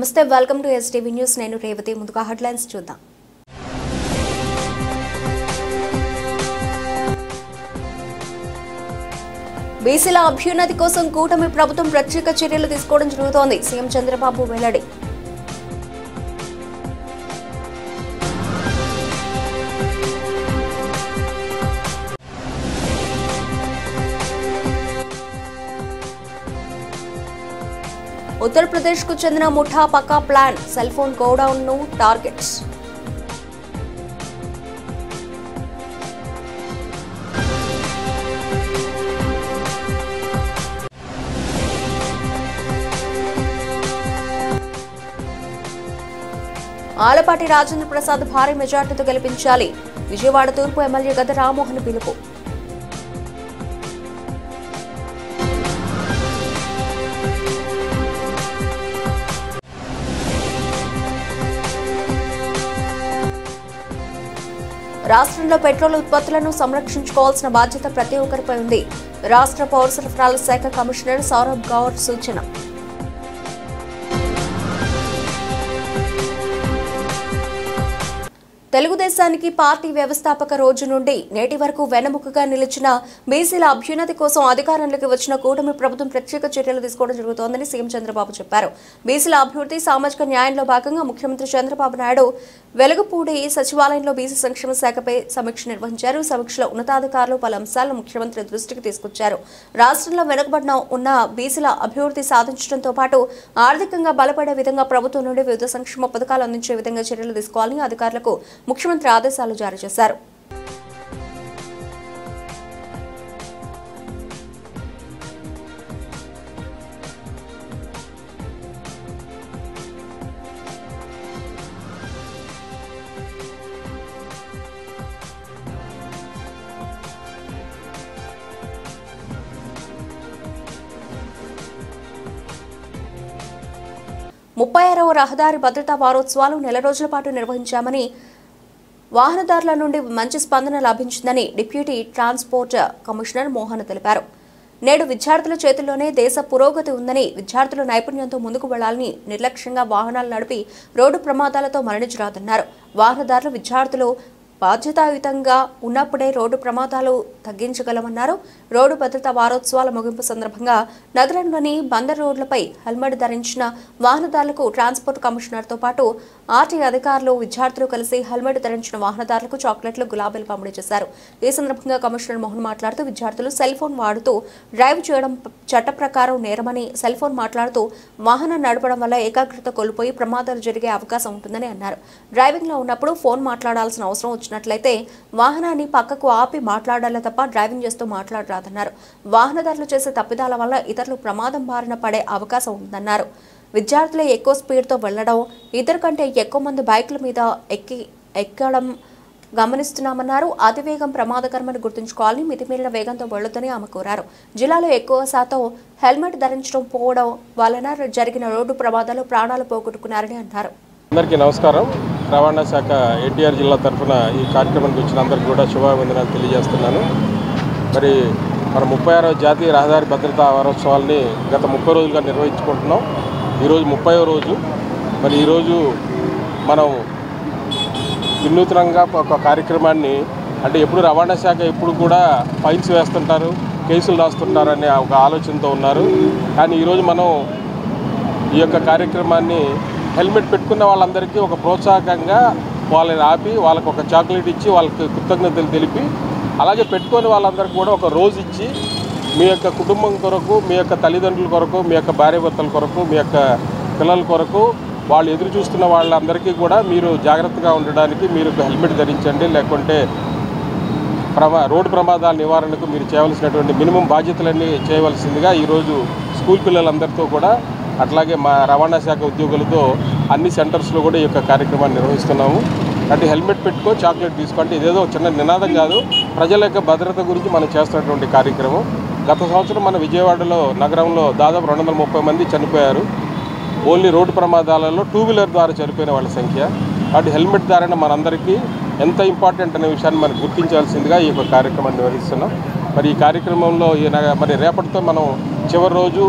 నమస్తే, welcome to STV news. నేను రేవతి. ముందుగా హెడ్లైన్స్ చూద్దాం. బీసీల అభ్యున్నతి కోసం కూటమి ప్రభుత్వం ప్రత్యేక చర్యలు తీసుకోవడం జరుగుతోంది. సీఎం చంద్రబాబు వెల్లడి. ఉత్తరప్రదేశ్ కు చెందిన ముఠా పక్కా ప్లాన్, సెల్ ఫోన్ గోడౌన్ ను టార్గెట్స్. ఆలపాటి రాజేంద్ర ప్రసాద్ భారీ మెజార్టీతో గెలిపించాలి. విజయవాడ తూర్పు ఎమ్మెల్యే గద్ద రామ్మోహన్ పిలుపు. రాష్ట్రంలో పెట్రోల్ ఉత్పత్తులను సంరక్షించుకోవాల్సిన బాధ్యత ప్రతి ఒక్కరిపై ఉంది. రాష్ట్ర పౌర సరఫరాల శాఖ కమిషనర్ సౌరభ్ గౌర్ సూచన. తెలుగుదేశానికి పార్టీ వ్యవస్థాపక రోజు నుండి నేటి వరకు వెన్నముకగా నిలిచిన బీసీల అభ్యున్నతి కోసం అధికారంలోకి వచ్చిన కూటమి ప్రభుత్వం ప్రత్యేక చర్యలు తీసుకోవడం జరుగుతోందని సీఎం చంద్రబాబు చెప్పారు. బీసీల అభివృద్ధి, సామాజిక న్యాయంలో భాగంగా ముఖ్యమంత్రి చంద్రబాబు నాయుడు వెలుగుపూడి సచివాలయంలో బీసీ సంక్షేమ శాఖపై సమీక్ష నిర్వహించారు. సమీక్షలో ఉన్నతాధికారులు పలు అంశాలను ముఖ్యమంత్రి దృష్టికి తీసుకొచ్చారు. రాష్ట్రంలో వెనుకబడిన ఉన్న బీసీల అభివృద్ధి సాధించడంతో పాటు ఆర్థికంగా బలపడే విధంగా ప్రభుత్వం నుండి వివిధ సంక్షేమ పథకాలు అందించే విధంగా చర్యలు తీసుకోవాలని అధికారులకు ముఖ్యమంత్రి ఆదేశాలు జారీ చేశారు. ముప్పై 6వ రహదారి భద్రతా వారోత్సవాలు నెల రోజుల పాటు నిర్వహించామని, వాహనదారుల నుండి మంచి స్పందన లభించిందని డిప్యూటీ ట్రాన్స్పోర్ట్ కమిషనర్ మోహన్ తెలిపారు. నేడు విద్యార్థుల చేతుల్లోనే దేశ పురోగతి ఉందని, విద్యార్థులు నైపుణ్యంతో ముందుకు వెళ్లాలని, నిర్లక్ష్యంగా వాహనాలు నడిపి రోడ్డు ప్రమాదాలతో మరణించరాదన్నారు. వాహనదారులు, విద్యార్థులు బాధ్యతాయుతంగా ఉన్నప్పుడే రోడ్డు ప్రమాదాలు తగ్గించగలమన్నారు. రోడ్డు భద్రతా వారోత్సవాల ముగింపు సందర్భంగా నగరంలోని బందర్ రోడ్లపై హెల్మెట్ ధరించిన వాహనదారులకు ట్రాన్స్పోర్ట్ కమిషనర్తో పాటు ఆర్టీ అధికారులు, విద్యార్థులు కలిసి హెల్మెట్ ధరించిన వాహనదారులకు చాక్లెట్లు, గులాబీలు పంపిణీ చేశారు. ఈ సందర్భంగా కమిషనర్ మోహన్ మాట్లాడుతూ, విద్యార్థులు సెల్ ఫోన్ వాడుతూ డ్రైవ్ చేయడం చట్ట ప్రకారం నేరమని, సెల్ ఫోన్ మాట్లాడుతూ వాహనం నడపడం వల్ల ఏకాగ్రత కోల్పోయి ప్రమాదాలు జరిగే అవకాశం ఉంటుందని అన్నారు. డ్రైవింగ్ లో ఉన్నప్పుడు ఫోన్ మాట్లాడాల్సిన అవసరం వచ్చినట్లయితే వాహనాన్ని పక్కకు ఆపి మాట్లాడాలి తప్ప డ్రైవింగ్ చేస్తూ మాట్లాడరాదన్నారు. వాహనదారులు చేసే తప్పిదాల వల్ల ఇతరులు ప్రమాదం బారిన పడే అవకాశం ఉందన్నారు. విద్యార్థులే ఎక్కువ స్పీడ్తో వెళ్లడం, ఇద్దరు కంటే ఎక్కువ మంది బైకుల మీద ఎక్కడం గమనిస్తున్నామన్నారు. అతివేగం ప్రమాదకరమని గుర్తుంచుకోవాలని, మితిమీరిన వేగంతో వెళ్లొద్దని ఆమె కోరారు. జిల్లాలో ఎక్కువ శాతం హెల్మెట్ ధరించడం పోవడం వలన జరిగిన రోడ్డు ప్రమాదాలు ప్రాణాలు పోగొట్టుకున్నారని అన్నారు. అందరికీ నమస్కారం. రవాణా శాఖ ఎన్టీఆర్ జిల్లా తరఫున ఈ కార్యక్రమానికి వచ్చిన అందరికీ కూడా శుభాభివందనాలు తెలియజేస్తున్నాను. మరి మన 36వ జాతీయ రహదారి భద్రతా వారోత్సవాల్ని గత 30 రోజులుగా నిర్వహించుకుంటున్నాం. ఈరోజు 30వ రోజు. మరి ఈరోజు మనం వినూత్నంగా ఒక కార్యక్రమాన్ని, అంటే ఎప్పుడు రవాణా శాఖ ఎప్పుడు కూడా ఫైన్స్ వేస్తుంటారు, కేసులు రాస్తుంటారనే ఒక ఆలోచనతో ఉన్నారు. కానీ ఈరోజు మనం ఈ యొక్క కార్యక్రమాన్ని హెల్మెట్ పెట్టుకున్న వాళ్ళందరికీ ఒక ప్రోత్సాహకంగా వాళ్ళని ఆపి వాళ్ళకు ఒక చాక్లెట్ ఇచ్చి వాళ్ళకి కృతజ్ఞతలు తెలిపి, అలాగే పెట్టుకొని వాళ్ళందరికీ కూడా ఒక రోజు ఇచ్చి మీ యొక్క కుటుంబం కొరకు, మీ యొక్క తల్లిదండ్రుల కొరకు, మీ యొక్క భార్యాభర్తల కొరకు, మీ యొక్క పిల్లల కొరకు వాళ్ళు ఎదురు చూస్తున్న వాళ్ళందరికీ కూడా మీరు జాగ్రత్తగా ఉండడానికి మీరు హెల్మెట్ ధరించండి. లేకుంటే రోడ్డు ప్రమాదాల నివారణకు మీరు చేయవలసినటువంటి మినిమం బాధ్యతలన్నీ చేయవలసిందిగా ఈరోజు స్కూల్ పిల్లలందరితో కూడా, అట్లాగే మా రవాణా శాఖ ఉద్యోగులతో అన్ని సెంటర్స్లో కూడా ఈ యొక్క కార్యక్రమాన్ని నిర్వహిస్తున్నాము. అంటే హెల్మెట్ పెట్టుకో, చాక్లెట్ తీసుకోండి. ఇదేదో చిన్న నినాదం కాదు, ప్రజల యొక్క భద్రత గురించి మనం చేస్తున్నటువంటి కార్యక్రమం. గత సంవత్సరం మన విజయవాడలో నగరంలో దాదాపు 230 మంది చనిపోయారు. ఓన్లీ రోడ్డు ప్రమాదాలలో 2 వీలర్ ద్వారా చనిపోయిన వాళ్ళ సంఖ్య. కాబట్టి హెల్మెట్ ధారణ మనందరికీ ఎంత ఇంపార్టెంట్ అనే విషయాన్ని మనం గుర్తించాల్సిందిగా ఈ యొక్క కార్యక్రమాన్ని నిర్వహిస్తున్నాం. మరి ఈ కార్యక్రమంలో మరి రేపటితో మనం చివరి రోజు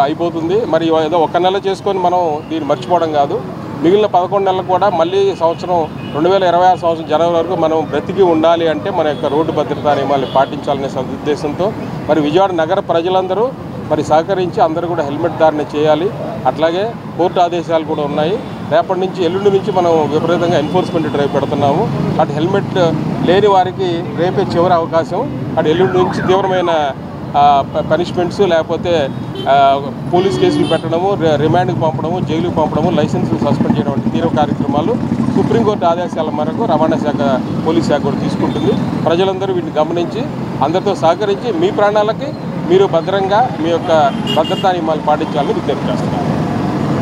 అయిపోతుంది. మరి ఏదో ఒక్క నెల చేసుకొని మనం దీన్ని మర్చిపోవడం కాదు, మిగిలిన 11 నెలలు కూడా మళ్ళీ సంవత్సరం 2026 సంవత్సరం జనవరి వరకు మనం బ్రతికి ఉండాలి అంటే మన యొక్క రోడ్డు భద్రతా నియమాలు పాటించాలనే సదుద్దేశంతో మరి విజయవాడ నగర ప్రజలందరూ మరి సహకరించి అందరూ కూడా హెల్మెట్ ధారణ చేయాలి. అట్లాగే కోర్టు ఆదేశాలు కూడా ఉన్నాయి. రేపటి నుంచి ఎల్లుండి నుంచి మనం విపరీతంగా ఎన్ఫోర్స్మెంట్ డ్రైవ్ పెడుతున్నాము. అటు హెల్మెట్ లేని వారికి రేపే చివరి అవకాశం. అటు ఎల్లుండి నుంచి తీవ్రమైన పనిష్మెంట్స్ లేకపోతే పోలీస్ కేసులు పెట్టడము, రిమాండ్కి పంపడము, జైలుకి పంపడము, లైసెన్సులు సస్పెండ్ చేయడం వంటి తీవ్ర కార్యక్రమాలు సుప్రీంకోర్టు ఆదేశాల మేరకు రవాణా శాఖ, పోలీస్ శాఖ కూడా తీసుకుంటుంది. ప్రజలందరూ వీటిని గమనించి అందరితో సహకరించి మీ ప్రాణాలకి మీరు భద్రంగా మీ యొక్క భద్రతా నియమాలు పాటించాలని విజ్ఞప్తి చేస్తున్నారు.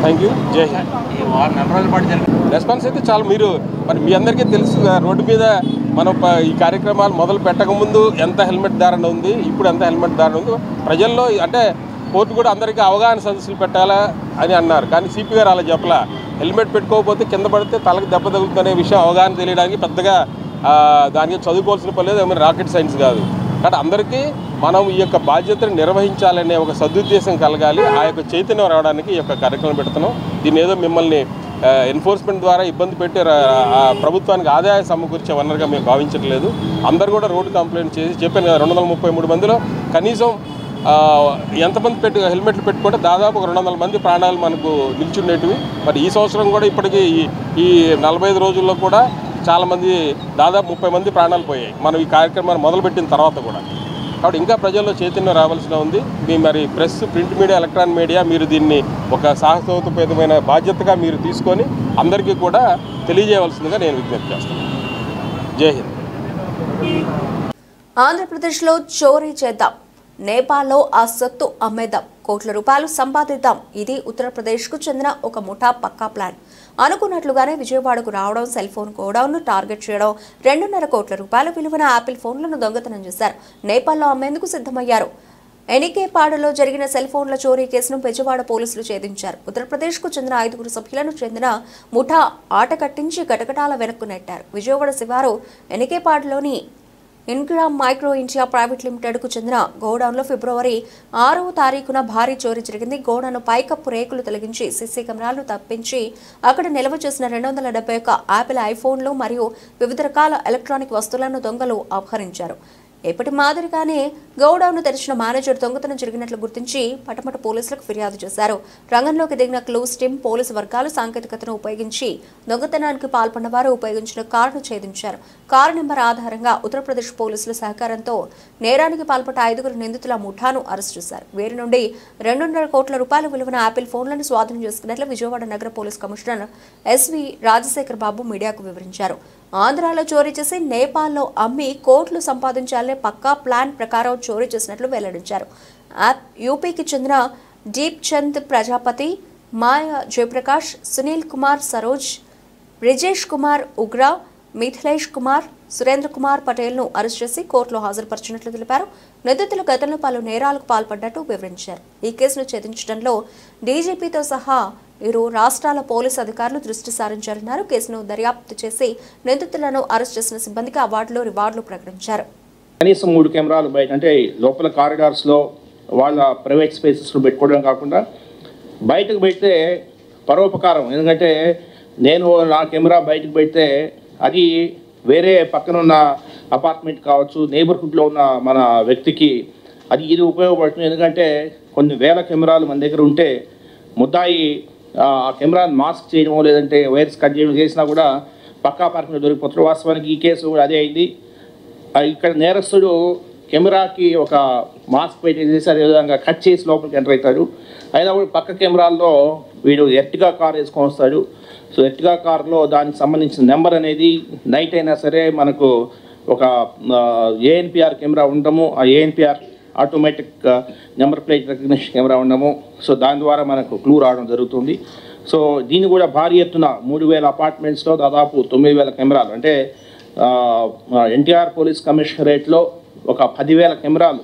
Thank you. జై హింద్. రెస్పాన్స్ అయితే చాలా మీరు మరి మీ అందరికీ తెలుసు, రోడ్డు మీద మనం ఈ కార్యక్రమాలు మొదలు పెట్టకముందు ఎంత హెల్మెట్ ధారణ ఉంది, ఇప్పుడు ఎంత హెల్మెట్ ధారణ ఉంది ప్రజల్లో. అంటే కోర్టు కూడా అందరికీ అవగాహన సదస్సులు పెట్టాలా అని అన్నారు, కానీ సిపి గారు అలా చెప్పలా. హెల్మెట్ పెట్టుకోకపోతే కింద పడితే తలకు దెబ్బ తగులుతుందనే విషయం అవగాహన తెలియడానికి పెద్దగా దానికి చదువుకోవాల్సిన పని లేదు, ఏమైనా రాకెట్ సైన్స్ కాదు. కాబట్టి అందరికీ మనం ఈ యొక్క బాధ్యతను నిర్వహించాలనే ఒక సదుద్దేశం కలగాలి. ఆ యొక్క చైతన్యం రావడానికి ఈ యొక్క కార్యక్రమం పెడుతున్నాం. దీన్ని ఏదో మిమ్మల్ని ఎన్ఫోర్స్మెంట్ ద్వారా ఇబ్బంది పెట్టి ప్రభుత్వానికి ఆదాయం సమకూర్చే వనరుగా మేము భావించట్లేదు. అందరూ కూడా రోడ్డు కంప్లైంట్ చేసి చెప్పాను కదా, 233 మందిలో కనీసం ఎంతమంది హెల్మెట్లు పెట్టుకుంటే దాదాపు 200 మంది ప్రాణాలు మనకు నిల్చుండేటివి. మరి ఈ సంవత్సరం కూడా ఇప్పటికీ ఈ 45 రోజుల్లో కూడా చాలామంది దాదాపు 30 మంది ప్రాణాలు పోయాయి మనం ఈ కార్యక్రమాన్ని మొదలుపెట్టిన తర్వాత కూడా. కాబట్టి ఇంకా ప్రజల్లో చైతన్యం రావాల్సిన ఉంది. మీ మరి press, print media, electronic media మీరు దీన్ని ఒక సాహసోపేతమైన బాధ్యతగా మీరు తీసుకొని అందరికీ కూడా తెలియజేయవలసిందిగా నేను విజ్ఞప్తి చేస్తాను. జై హింద్. ఆంధ్రప్రదేశ్లో చోరీ చేద్దాం, నేపాల్లో ఆ సొత్తు అమ్మేద్దాం, కోట్ల రూపాయలు సంపాదిద్దాం. ఇది ఉత్తరప్రదేశ్కు చెందిన ఒక ముఠా పక్కా ప్లాన్. అనుకున్నట్లుగానే విజయవాడకు రావడం, సెల్ ఫోన్ గోడౌన్ను టార్గెట్ చేయడం, 2.5 కోట్ల రూపాయల విలువైన యాపిల్ ఫోన్లను దొంగతనం చేశారు. నేపాల్లో అమ్మేందుకు సిద్ధమయ్యారు. ఎనికేపాడులో జరిగిన సెల్ ఫోన్ల చోరీ కేసును బెజవాడ పోలీసులు ఛేదించారు. ఉత్తరప్రదేశ్కు చెందిన 5 సభ్యులను చెందిన ముఠా ఆట కట్టించి గటగటాల వెనక్కు నెట్టారు. విజయవాడ శివారు ఎనికేపాడులోని ఇన్గ్రామ్ మైక్రో ఇండియా ప్రైవేట్ లిమిటెడ్కు చెందిన గోడౌన్లో ఫిబ్రవరి 6వ తారీఖున భారీ చోరీ జరిగింది. గోడౌన్ పైకప్పు రేకులు తొలగించి సీసీ కెమెరాలు తప్పించి అక్కడ నిల్వ చేసిన 271 యాపిల్ ఐఫోన్లు మరియు వివిధ రకాల ఎలక్ట్రానిక్ వస్తువులను దొంగలు అపహరించారు. ఎప్పటి మాదిరిగానే గోడౌన్ను తెరిచిన మేనేజర్ దొంగతనం జరిగినట్లు గుర్తించి పటమట పోలీసులకు ఫిర్యాదు చేశారు. రంగంలోకి దిగిన క్లూస్ టీం, పోలీసు వర్గాలు సాంకేతికతను ఉపయోగించి దొంగతనానికి పాల్పడిన వారు ఉపయోగించిన కారును ఛేదించారు. కారు నెంబర్ ఆధారంగా ఉత్తరప్రదేశ్ పోలీసుల సహకారంతో నేరానికి పాల్పడ్డ 5 నిందితుల ముఠాను అరెస్ట్ చేశారు. వీరి నుండి 2.5 కోట్ల రూపాయల విలువైన యాపిల్ ఫోన్లను స్వాధీనం చేసుకున్నట్లు విజయవాడ నగర పోలీస్ కమిషనర్ ఎస్వి రాజశేఖర్ బాబు మీడియాకు వివరించారు. ఆంధ్రాలో చోరీ చేసి నేపాల్లో అమ్మి కోట్లు సంపాదించాలనే పక్కా ప్లాన్ ప్రకారం చోరీ చేసినట్లు వెల్లడించారు. యూపీకి చెందిన దీప్ చంద్ ప్రజాపతి, మాయా జయప్రకాష్, సునీల్ కుమార్ సరోజ్, బ్రిజేష్ కుమార్ ఉగ్రా, మిథిలేష్ కుమార్, సురేంద్ర కుమార్ పటేల్ను అరెస్ట్ చేసి కోర్టులో హాజరుపరిచినట్లు తెలిపారు. నిందితులు గతంలో పలు నేరాలకు పాల్పడ్డట్టు వివరించారు. ఈ కేసును ఛేదించడంలో డీజీపీతో సహా 2 రాష్ట్రాల పోలీసు అధికారులు దృష్టి సారించారన్నారు. కేసును దర్యాప్తు చేసి నిందితులను అరెస్ట్ చేసిన సిబ్బందికి అవార్డులు, రివార్డులు ప్రకటించారు. కనీసం 3 కెమెరాలు బయట, అంటే లోపల కారిడార్స్లో వాళ్ళ ప్రైవేట్ స్పేసెస్లో పెట్టుకోవడం కాకుండా బయటకు పెడితే పరోపకారం. ఎందుకంటే నేను నా కెమెరా బయటకు పెడితే అది వేరే పక్కన ఉన్న అపార్ట్మెంట్ కావచ్చు, నేబర్హుడ్లో ఉన్న మన వ్యక్తికి ఇది ఉపయోగపడుతుంది. ఎందుకంటే కొన్ని వేల కెమెరాలు మన దగ్గర ఉంటే ముద్దాయి ఆ కెమెరాని మాస్క్ చేయడమో లేదంటే వైర్స్ కట్ చేయడం చేసినా కూడా పక్కా అపార్ట్మెంట్ దొరికిపోతారు. వాస్తవానికి ఈ కేసు కూడా అదే అయింది. ఇక్కడ నేరస్తుడు కెమెరాకి ఒక మాస్క్ పెట్టేసి అదేవిధంగా కట్ చేసి లోపలికి ఎంటర్ అవుతాడు. అయినా కూడా పక్క కెమెరాల్లో వీడు ఎర్టిగా కార్ వేసుకొని వస్తాడు. సో ఎర్టిగా కార్లో దానికి సంబంధించిన నెంబర్ అనేది నైట్ అయినా సరే మనకు ఒక ఏఎన్పిఆర్ కెమెరా ఉండము, ఆ ANPR automatic number plate recognition camera ఉండము. సో దాని ద్వారా మనకు క్లూ రావడం జరుగుతుంది. సో దీన్ని కూడా భారీ ఎత్తున 3000 అపార్ట్మెంట్స్లో దాదాపు 9000 కెమెరాలు, అంటే ఎన్టీఆర్ పోలీస్ కమిషనరేట్లో ఒక 10,000 కెమెరాలు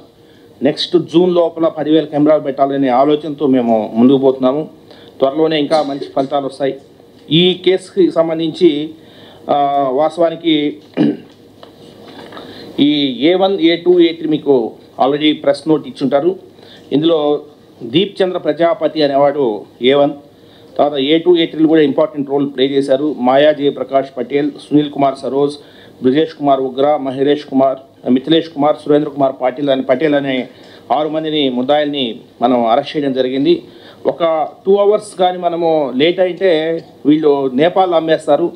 నెక్స్ట్ జూన్ లోపల 10,000 కెమెరాలు పెట్టాలనే ఆలోచనతో మేము ముందుకు పోతున్నాము. త్వరలోనే ఇంకా మంచి ఫలితాలు వస్తాయి. ఈ కేసుకి సంబంధించి వాస్తవానికి ఈ A1, A2, A3 మీకు ఆల్రెడీ ప్రెస్ నోట్ ఇచ్చుంటారు. ఇందులో దీప్ చంద్ర ప్రజాపతి అనేవాడు A1, తర్వాత A2, A3 కూడా ఇంపార్టెంట్ రోల్ ప్లే చేశారు. మాయా జయప్రకాష్ పటేల్, సునీల్ కుమార్ సరోజ్, బ్రిజేష్ కుమార్ ఉగ్ర, మహేష్ కుమార్, మిథిలేష్ కుమార్, సురేంద్ర కుమార్ పటేల్ అనే 6 మందిని ముద్దాయిల్ని మనం అరెస్ట్ చేయడం జరిగింది. ఒక 2 hours కానీ మనము లేట్ అయితే వీళ్ళు నేపాల్ అమ్మేస్తారు.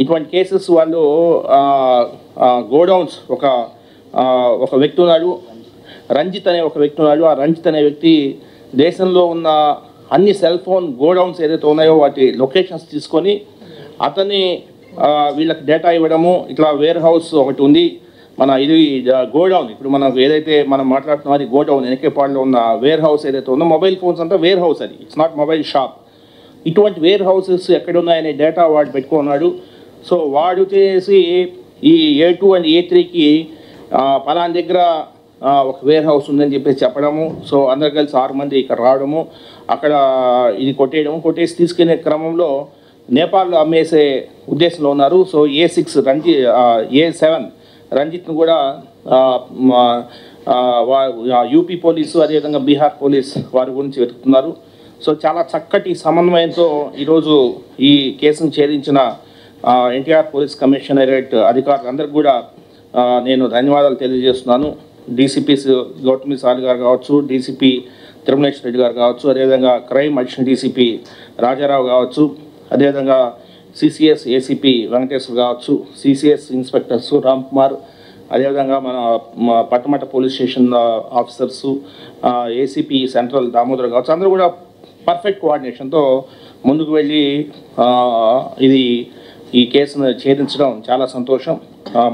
ఇటువంటి కేసెస్ వాళ్ళు గోడౌన్స్ ఒక వ్యక్తి ఉన్నాడు, రంజిత్ అనే ఒక వ్యక్తి ఉన్నాడు. ఆ రంజిత్ అనే వ్యక్తి దేశంలో ఉన్న అన్ని సెల్ ఫోన్ గోడౌన్స్ ఏదైతే ఉన్నాయో వాటి లొకేషన్స్ తీసుకొని అతన్ని వీళ్ళకి డేటా ఇవ్వడము. ఇట్లా వేర్ హౌస్ ఒకటి ఉంది, ఇది గోడౌన్, ఇప్పుడు మనం ఏదైతే మనం మాట్లాడుతున్నాం అది గోడౌన్, ఎనకేపాడులో ఉన్న వేర్ హౌస్ ఏదైతే ఉందో మొబైల్ ఫోన్స్ అంతా వేర్ హౌస్, అది ఇట్స్ నాట్ మొబైల్ షాప్. ఇటువంటి వేర్ హౌసెస్ ఎక్కడున్నాయనే డేటా వాడు పెట్టుకున్నాడు. సో వాడు చేసి ఈ A2 అండ్ A3కి పలానా దగ్గర ఒక వేర్ హౌస్ ఉందని చెప్పేసి చెప్పడము. సో అందరు కలిసి 6 మంది ఇక్కడ రావడము, అక్కడ ఇది కొట్టేసి తీసుకునే క్రమంలో నేపాల్లో అమ్మేసే ఉద్దేశంలో ఉన్నారు. సో A7 రంజిత్ను కూడా యూపీ పోలీసు అదేవిధంగా బీహార్ పోలీస్ వారి గురించి వెతుకుతున్నారు. సో చాలా చక్కటి సమన్వయంతో ఈరోజు ఈ కేసును ఛేదించిన ఎన్టీఆర్ పోలీస్ కమిషనరేట్ అధికారులందరికీ కూడా నేను ధన్యవాదాలు తెలియజేస్తున్నాను. డీసీపీ గౌతమి సాలి గారు కావచ్చు, డీసీపీ తిరుమలేష్ రెడ్డి గారు కావచ్చు, అదేవిధంగా క్రైమ్ అడిషనల్ డీసీపీ రాజారావు కావచ్చు, అదేవిధంగా CCS ఏసీపీ వెంకటేశ్వర్ కావచ్చు, CCS ఇన్స్పెక్టర్సు రామ్ కుమార్, అదేవిధంగా మన Patamata police station officers, ACP central Damodar కావచ్చు, అందరూ కూడా పర్ఫెక్ట్ కోఆర్డినేషన్తో ముందుకు వెళ్ళి ఈ కేసును ఛేదించడం చాలా సంతోషం.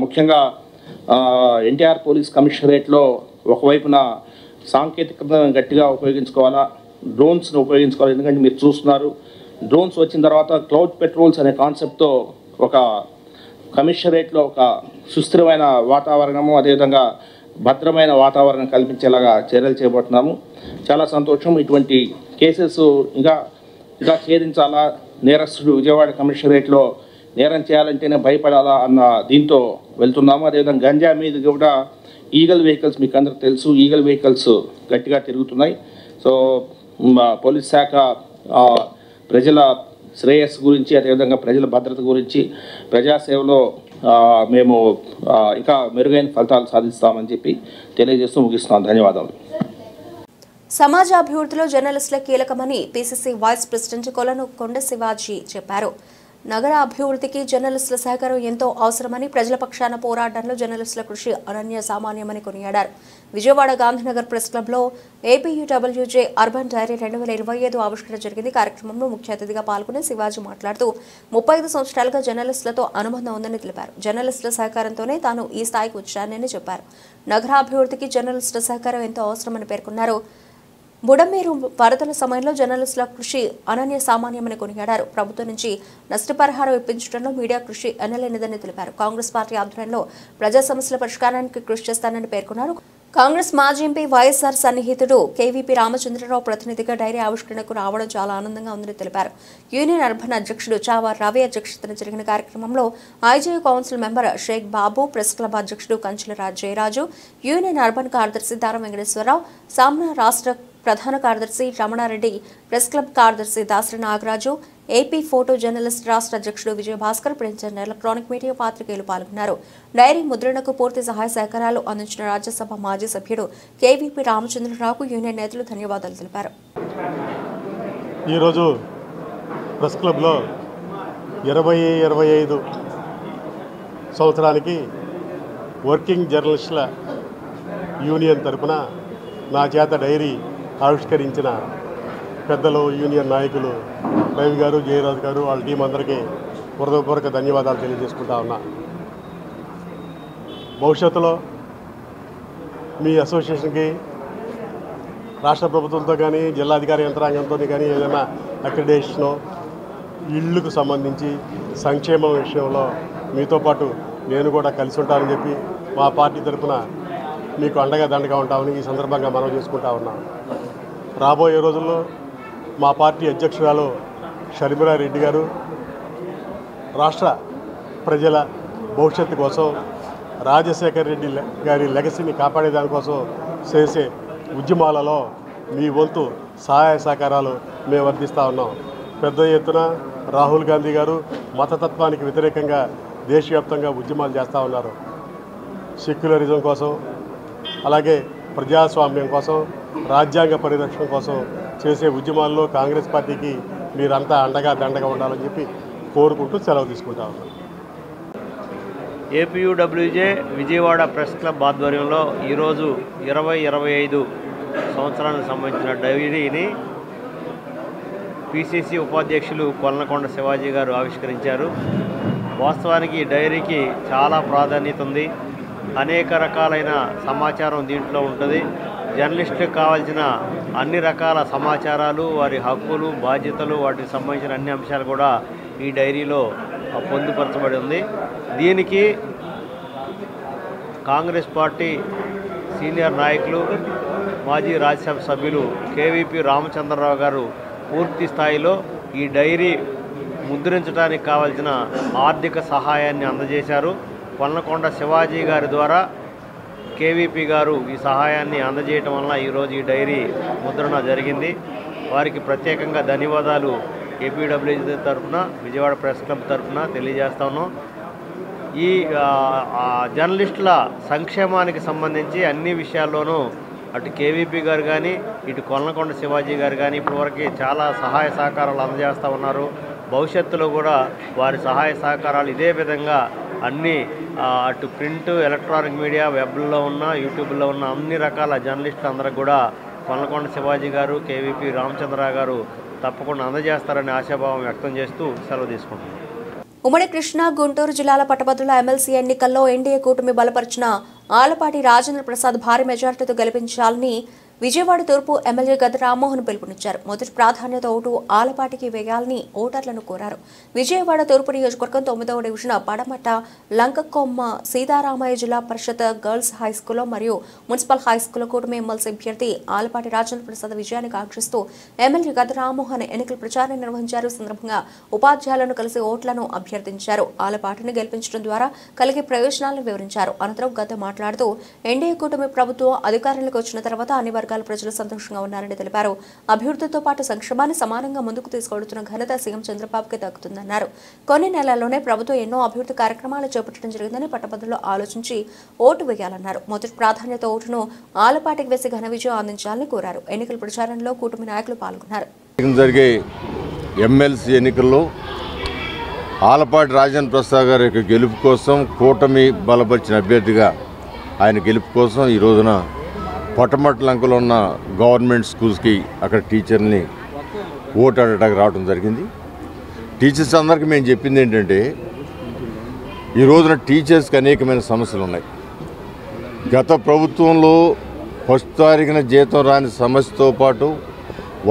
ముఖ్యంగా ఎన్టీఆర్ పోలీస్ కమిషనరేట్లో ఒకవైపున సాంకేతికతను గట్టిగా ఉపయోగించుకోవాలా, డ్రోన్స్ను ఉపయోగించుకోవాలి. ఎందుకంటే మీరు చూస్తున్నారు, డ్రోన్స్ వచ్చిన తర్వాత క్లౌడ్ పెట్రోల్స్ అనే కాన్సెప్ట్తో ఒక కమిషనరేట్లో ఒక సుస్థిరమైన వాతావరణము, అదేవిధంగా భద్రమైన వాతావరణం కల్పించేలాగా చర్యలు చేపడుతున్నాము. చాలా సంతోషం. ఇటువంటి కేసెస్ ఇంకా ఛేదించాలా, నేరస్తుడు విజయవాడ కమిషనరేట్లో నేరం చేయాలంటేనే భయపడాలా అన్న దీంతో వెళ్తున్నాము. అదేవిధంగా గంజా మీద కూడా ఈగల్ వెహికల్స్, మీకు అందరికి తెలుసు, ఈగల్ వెహికల్స్ గట్టిగా తిరుగుతున్నాయి. సో పోలీస్ శాఖ ప్రజల శ్రేయస్సు గురించి, అదేవిధంగా ప్రజల భద్రత గురించి, ప్రజాసేవలో మేము ఇంకా మెరుగైన ఫలితాలు సాధిస్తామని చెప్పి తెలియజేస్తూ ముగిస్తున్నాం. ధన్యవాదాలు. సమాజాభివృద్ధిలో జర్నలిస్టుల కీలకమని PCC వైస్ ప్రెసిడెంట్ కొలను కొండ శివాజీ చెప్పారు. నగర అభివృద్ధికి జర్నలిస్టుల సహకారం ఎంతో అవసరమని, ప్రజల పక్షాన పోరాటంలో జర్నలిస్టుల కృషి అనన్య సామాన్యమని కొనియాడారు. విజయవాడ గాంధీనగర్ ప్రెస్ క్లబ్లో APUWJ అర్బన్ డైరీ 2025 ఆవిష్కరణ జరిగింది. కార్యక్రమంలో ముఖ్య అతిథిగా పాల్గొని శివాజీ మాట్లాడుతూ 35 సంవత్సరాలుగా జర్నలిస్టులతో అనుబంధం ఉందని తెలిపారు. జర్నలిస్టుల సహకారంతోనే తాను ఈ స్థాయికి వచ్చానని చెప్పారు. నగరాభివృద్ధికి జర్నలిస్టుల సహకారం ఎంతో అవసరమని పేర్కొన్నారు. బుడమేరు వరదల సమయంలో జర్నలిస్టుల కృషి అనన్య సామాన్యమని కొనియాడారు. ప్రభుత్వం నుంచి నష్టపరిహారం ఇప్పించడంలో మీడియా కృషి ఎనలేనిదని తెలిపారు. కాంగ్రెస్ పార్టీ ఆధ్వర్యంలో ప్రజా సమస్యల పరిష్కారానికి కృషి చేస్తానని పేర్కొన్నారు. కాంగ్రెస్ మాజీ ఎంపీ వైఎస్ఆర్ సన్నిహితుడు KVP రామచంద్రరావు ప్రతినిధిగా డైరీ ఆవిష్కరణకు రావడం చాలా ఆనందంగా ఉందని తెలిపారు. యూనియన్ అర్బన్ అధ్యక్షుడు చావా రవి అధ్యక్షతన జరిగిన కార్యక్రమంలో IJU కౌన్సిల్ మెంబర్ షేక్ బాబు, ప్రెస్ క్లబ్ అధ్యక్షుడు కంచుల జయరాజు, యూనియన్ అర్బన్ కార్యదర్శి దారం వెంకటేశ్వరరావు, సామ్నా రాష్ట్ర ప్రధాన కార్యదర్శి రమణారెడ్డి, ప్రెస్ క్లబ్ కార్యదర్శి Dasari Nagaraju, AP photo journalist రాష్ట్ర అధ్యక్షుడు Vijayabhaskar, print and electronic media పాత్రికేయులు పాల్గొన్నారు. డైరీ ముద్రణకు పూర్తి సహాయ సహకారాలు అందించిన రాజ్యసభ మాజీ సభ్యుడు KVP రామచంద్రరావుకు యూనియన్ నేతలు ధన్యవాదాలు తెలిపారు. ఈరోజు ప్రెస్ క్లబ్లో 2025 సంవత్సరానికి వర్కింగ్ జర్నలిస్టుల యూనియన్ తరపున నా చేత డైరీ ఆవిష్కరించిన పెద్దలు, యూనియన్ నాయకులు రవి గారు, జయరాజు గారు, వాళ్ళ టీం అందరికీ హృదయపూర్వక ధన్యవాదాలు తెలియజేసుకుంటా ఉన్నా. భవిష్యత్తులో మీ అసోసియేషన్కి రాష్ట్ర ప్రభుత్వంతో కానీ, జిల్లాధికారి యంత్రాంగంతో కానీ ఏదైనా అక్రిడేషను, ఇళ్లకు సంబంధించి సంక్షేమం విషయంలో మీతో పాటు నేను కూడా కలిసి ఉంటానని చెప్పి మా పార్టీ తరఫున మీకు అండగా దండగా ఉంటామని ఈ సందర్భంగా మనం చేసుకుంటా ఉన్నాం. రాబోయే రోజుల్లో మా పార్టీ అధ్యక్షురాలు షర్మిలా రెడ్డి గారు రాష్ట్ర ప్రజల భవిష్యత్తు కోసం, రాజశేఖర్ రెడ్డి గారి లెగసీని కాపాడే దానికోసం చేసే ఉద్యమాలలో మీ వంతు సహాయ సహకారాలు మేము అందిస్తూ ఉన్నాం. పెద్ద ఎత్తున రాహుల్ గాంధీ గారు మతతత్వానికి వ్యతిరేకంగా దేశవ్యాప్తంగా ఉద్యమాలు చేస్తూ ఉన్నారు. సెక్యులరిజం కోసం, అలాగే ప్రజాస్వామ్యం కోసం, రాజ్యాంగ పరిరక్షణ కోసం చేసే ఉద్యమాల్లో కాంగ్రెస్ పార్టీకి మీరంతా అండగా దండగా ఉండాలని చెప్పి కోరుకుంటూ సెలవు తీసుకుంటా ఉన్నాం. ఏపీయూడబ్ల్యూజే విజయవాడ ప్రెస్ క్లబ్ ఆధ్వర్యంలో ఈరోజు 2025 సంవత్సరానికి సంబంధించిన డైరీని పిసిసి ఉపాధ్యక్షులు కొల్లకొండ శివాజీ గారు ఆవిష్కరించారు. వాస్తవానికి ఈ డైరీకి చాలా ప్రాధాన్యత ఉంది. అనేక రకాలైన సమాచారం దీంట్లో ఉంటుంది. జర్నలిస్టులకు కావాల్సిన అన్ని రకాల సమాచారాలు, వారి హక్కులు, బాధ్యతలు, వాటికి సంబంధించిన అన్ని అంశాలు కూడా ఈ డైరీలో పొందుపరచబడి ఉంది. దీనికి కాంగ్రెస్ పార్టీ సీనియర్ నాయకులు, మాజీ రాజ్యసభ సభ్యులు కేవీపీ రామచంద్రరావు గారు పూర్తి స్థాయిలో ఈ డైరీ ముద్రించడానికి కావాల్సిన ఆర్థిక సహాయాన్ని అందజేశారు. కొల్లకొండ శివాజీ గారి ద్వారా కేవీపీ గారు ఈ సహాయాన్ని అందజేయటం వల్ల ఈరోజు ఈ డైరీ ముద్రణ జరిగింది. వారికి ప్రత్యేకంగా ధన్యవాదాలు ఏపీడబ్ల్యూజీ తరఫున, విజయవాడ ప్రెస్ క్లబ్ తరఫున తెలియజేస్తా ఉన్నాం. ఈ జర్నలిస్టుల సంక్షేమానికి సంబంధించి అన్ని విషయాల్లోనూ అటు కేవీపీ గారు కానీ, ఇటు కొల్లకొండ శివాజీ గారు కానీ ఇప్పటివరకు చాలా సహాయ సహకారాలు అందజేస్తూ ఉన్నారు. భవిష్యత్తులో కూడా వారి సహాయ సహకారాలు ఇదే విధంగా అన్ని అటు ప్రింట్, ఎలక్ట్రానిక్ మీడియా, వెబ్లో ఉన్న, యూట్యూబ్లో ఉన్న అన్ని రకాల జర్నలిస్టులు అందరికి కూడా కొల్లకొండ శివాజీ గారు, కేవీపీ రామచంద్రరావు గారు తప్పకుండా అందజేస్తారని ఆశాభావం వ్యక్తం చేస్తూ సెలవు తీసుకుంటున్నాం. ఉమ్మడి కృష్ణా, గుంటూరు జిల్లాల పట్టభద్రుల ఎమ్మెల్సీ ఎన్నికల్లో ఎన్డీఏ కూటమి బలపరిచిన ఆలపాటి రాజేంద్ర ప్రసాద్ భారీ మెజార్టీతో గెలిపించాలని విజయవాడ తూర్పు ఎమ్మెల్యే గద్దె రామ్మోహన్ పిలుపునిచ్చారు. మొదటి ప్రాధాన్యత ఓటు ఆలపాటికి వేయాలని ఓటర్లను కోరారు. విజయవాడ తూర్పు నియోజకవర్గం 9వ డివిజన్ పడమట లంకకొమ్మ సీతారామయ్య జిల్లా పరిషత్ గర్ల్స్ హైస్కూల్లో మరియు మున్సిపల్ హైస్కూల్లో కూటమి ఎమ్మెల్సీ అభ్యర్థి ఆలపాటి రాజేంద్ర ప్రసాద్ విజయాన్ని కాంక్షిస్తూ ఎమ్మెల్యే గద్దె రామ్మోహన్ ఎన్నికల ప్రచారం నిర్వహించారు. సందర్భంగా ఉపాధ్యాయులను కలిసి ఓట్లను అభ్యర్థించారు. ఆలపాటిని గెలిపించడం ద్వారా కలిగే ప్రయోజనాలను వివరించారు. అనంతరం గద్దె మాట్లాడుతూ ఎన్డీఏ కూటమి ప్రభుత్వం అధికారంలోకి వచ్చిన తర్వాత అన్ని వర్గాల ప్రజలు సంతోషంగా ఉన్నారని తెలిపారు. అభివృద్ధితో పాటు సంక్షేమాన్ని సమానంగా ముందుకు తీసుకెడుతున్న ఘనత సీఎం చంద్రబాబుకి దక్కుతుందన్నారు. కొన్ని నెలల్లోనే ప్రభుత్వం ఎన్నో అభివృద్ధి కార్యక్రమాలు చేపట్టడం జరిగిందని పట్టభద్రులు ఆలోచించి ఓటు వేయాలన్నారు. మొదటి ప్రాధాన్యత ఓటును ఆలపాటికి వేసి ఘన విజయం అందించాలని కోరారు. ఎన్నికల ప్రచారంలో కూటమి నాయకులు పాల్గొన్నారు. జరిగే ఎమ్మెల్సీ ఎన్నికల్లో ఆలపాటి రాజేంద్ర ప్రసాద్ గారి యొక్క గెలుపు కోసం కూటమి బలపరిచిన అభ్యర్థిగా ఆయన గెలుపు కోసం ఈ రోజున పట్టమట్ల లంకలో ఉన్న గవర్నమెంట్ స్కూల్స్కి అక్కడ టీచర్ని ఓటు అడగడానికి రావడం జరిగింది. టీచర్స్ అందరికీ మేము చెప్పింది ఏంటంటే ఈ రోజున టీచర్స్కి అనేకమైన సమస్యలు ఉన్నాయి. గత ప్రభుత్వంలో ఫస్ట్ తారీఖున జీతం రాని సమస్యతో పాటు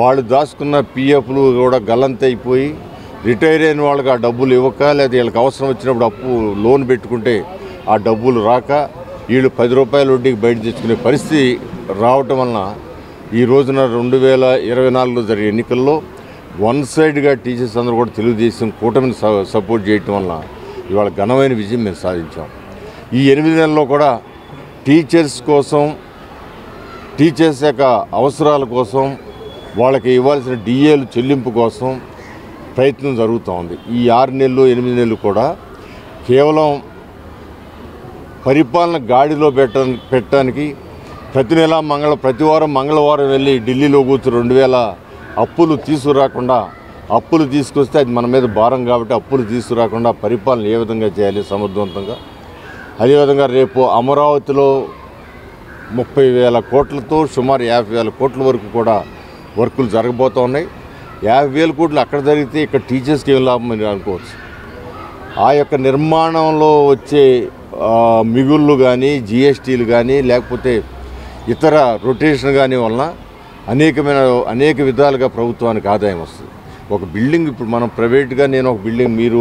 వాళ్ళు దాచుకున్న పిఎఫ్లు కూడా గల్లంతైపోయి రిటైర్ అయిన వాళ్ళకి ఆ డబ్బులు ఇవ్వక, లేదా వీళ్ళకి అవసరం వచ్చినప్పుడు అప్పు లోన్ పెట్టుకుంటే ఆ డబ్బులు రాక వీళ్ళు 10 రూపాయల వడ్డీకి బయట తెచ్చుకునే పరిస్థితి రావటం వలన ఈ రోజున 2024లో జరిగే ఎన్నికల్లో వన్ సైడ్గా టీచర్స్ అందరూ కూడా తెలుగుదేశం కూటమిని సపోర్ట్ చేయటం వలన ఇవాళ ఘనమైన విజయం మేము సాధించాం. ఈ 8 నెలల్లో కూడా టీచర్స్ కోసం, టీచర్స్ యొక్క అవసరాల కోసం, వాళ్ళకి ఇవ్వాల్సిన డిఏలు చెల్లింపు కోసం ప్రయత్నం జరుగుతూ ఉంది. ఈ 6 నెలలు 8 నెలలు కూడా కేవలం పరిపాలన గాడిలో పెట్టడానికి ప్రతి వారం మంగళవారం వెళ్ళి ఢిల్లీలో కూర్చుని 2000 అప్పులు తీసుకురాకుండా, అప్పులు తీసుకొస్తే అది మన మీద భారం కాబట్టి అప్పులు తీసుకురాకుండా పరిపాలన ఏ విధంగా చేయాలి సమర్థవంతంగా, అదేవిధంగా రేపు అమరావతిలో 30,000 కోట్లతో సుమారు 50,000 కోట్ల వరకు కూడా వర్కులు జరగబోతూ ఉన్నాయి. 50,000 కోట్లు అక్కడ జరిగితే ఇక్కడ టీచర్స్కి ఏం లాభం అని అనుకోవచ్చు. ఆ యొక్క నిర్మాణంలో వచ్చే మిగుళ్ళు కానీ, జిఎస్టీలు కానీ, లేకపోతే ఇతర రొటేషన్ కానీ వలన అనేక విధాలుగా ప్రభుత్వానికి ఆదాయం వస్తుంది. ఒక బిల్డింగ్ ఇప్పుడు మనం ప్రైవేట్గా నేను ఒక బిల్డింగ్, మీరు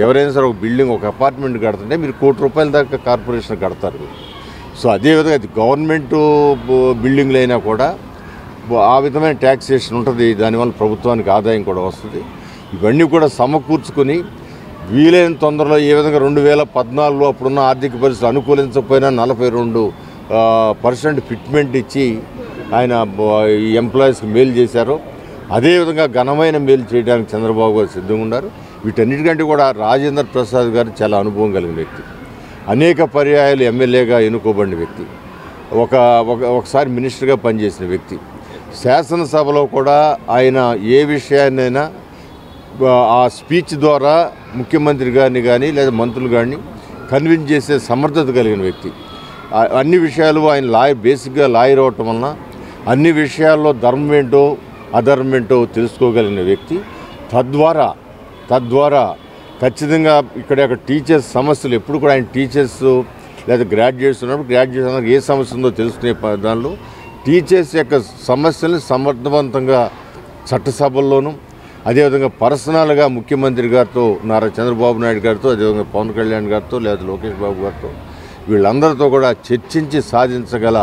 ఎవరైనా సరే ఒక బిల్డింగ్, ఒక అపార్ట్మెంట్ కడుతుంటే మీరు ₹1,00,00,000 దాకా కార్పొరేషన్ కడతారు. సో అదేవిధంగా అది గవర్నమెంట్ బిల్డింగ్లు అయినా కూడా ఆ విధమైన ట్యాక్సేషన్ ఉంటుంది. దానివల్ల ప్రభుత్వానికి ఆదాయం కూడా వస్తుంది. ఇవన్నీ కూడా సమకూర్చుకొని వీలైన తొందరలో ఏ విధంగా 2014లో అప్పుడున్న ఆర్థిక పరిస్థితులు అనుకూలించకపోయినా 42% ఫిట్మెంట్ ఇచ్చి ఆయన ఈ ఎంప్లాయీస్కి మేలు చేశారో అదేవిధంగా ఘనమైన మేలు చేయడానికి చంద్రబాబు గారు సిద్ధంగా ఉన్నారు. వీటన్నిటికంటే కూడా రాజేంద్ర ప్రసాద్ గారు చాలా అనుభవం కలిగిన వ్యక్తి, అనేక పర్యాయాలు ఎమ్మెల్యేగా ఎన్నుకోబడిన వ్యక్తి, ఒకసారి మినిస్టర్గా పనిచేసిన వ్యక్తి. శాసనసభలో కూడా ఆయన ఏ విషయాన్నైనా ఆ స్పీచ్ ద్వారా ముఖ్యమంత్రి గారిని కానీ లేదా మంత్రులు కానీ కన్విన్స్ చేసే సమర్థత కలిగిన వ్యక్తి. అన్ని విషయాలు ఆయన బేసిక్గా లాయర్ అవటం వలన అన్ని విషయాల్లో ధర్మం ఏంటో అధర్మం ఏంటో తెలుసుకోగలిగిన వ్యక్తి. తద్వారా ఖచ్చితంగా ఇక్కడ టీచర్స్ సమస్యలు ఎప్పుడు కూడా ఆయన టీచర్స్ లేదా గ్రాడ్యుయేట్స్ ఉన్నప్పుడు గ్రాడ్యుయేట్స్ ఏ సమస్య ఉందో తెలుసుకునే దానిలో టీచర్స్ యొక్క సమస్యల్ని సమర్థవంతంగా చట్టసభల్లోనూ అదేవిధంగా పర్సనల్గా ముఖ్యమంత్రి గారితో నారా చంద్రబాబు నాయుడు గారితో అదేవిధంగా పవన్ కళ్యాణ్ గారితో లేదా లోకేష్ బాబు గారితో వీళ్ళందరితో కూడా చర్చించి సాధించగల